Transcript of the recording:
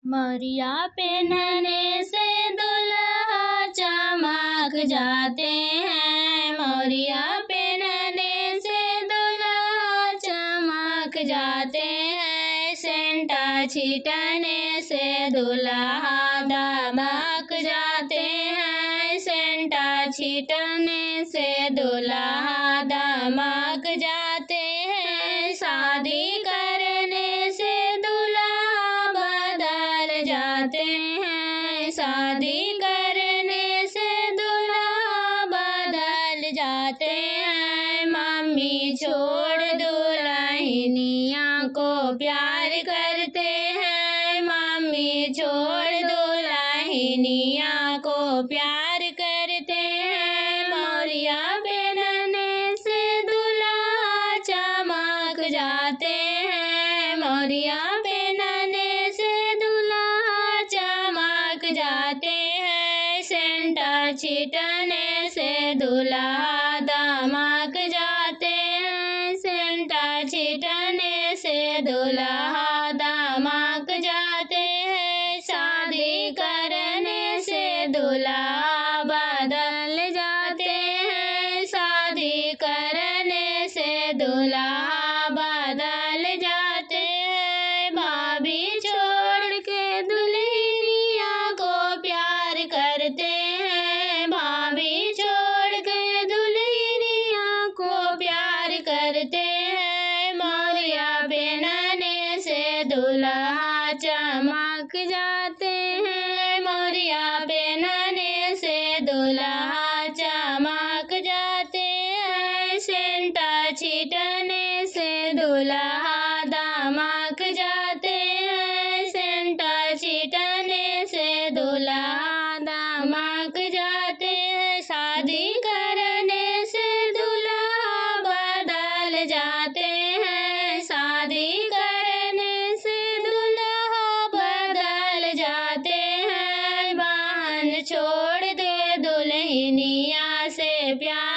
मौरिया पहनने से दुल्हा चमक जाते हैं। मौरिया पहनने से दुल्हा चमक जाते हैं। सेंटा छीटने से दुल्हा दमक जाते हैं। सेंटा छीटने से दुल्हा दमक जाते हैं। शादी करने से दुल्हा बदल जाते हैं। शादी करने से दुल्हा बदल जाते हैं। मम्मी छोड़ दुल्हनिया को प्यार करते हैं। मम्मी छोड़ दुल्हनिया को प्यार करते हैं। मौरिया पहनने से दुल्हा चमक जाते हैं। मौरिया पहनने से दुल्हा चमक जाते हैं। सेंटा छीटने से दुल्हा दमक जाते हैं। सेंटा छीटने से दुल्हा दमक जाते हैं। शादी करने से दुल्हा बदल जाते हैं। शादी करने से दुल्हा बदल जाते हैं। भाभी छोड़ के दुल्हनिया को प्यार करते हैं। भाभी छोड़ के दुल्हनिया को प्यार करते हैं। मौरिया पहनने से दुल्हा चमक जाते हैं। मौरिया पहनने से दुल्हा चमक जाते हैं। सेंटा छीटने से दुल्हा दमक जाते हैं। सेंटा छीटने से दुल्हा दमक जाते हैं। शादी करने से दुल्हा बदल जाते हैं। शादी करने से दुल्हा बदल जाते हैं। बहन छोड़ दे दुल्हनिया से प्यार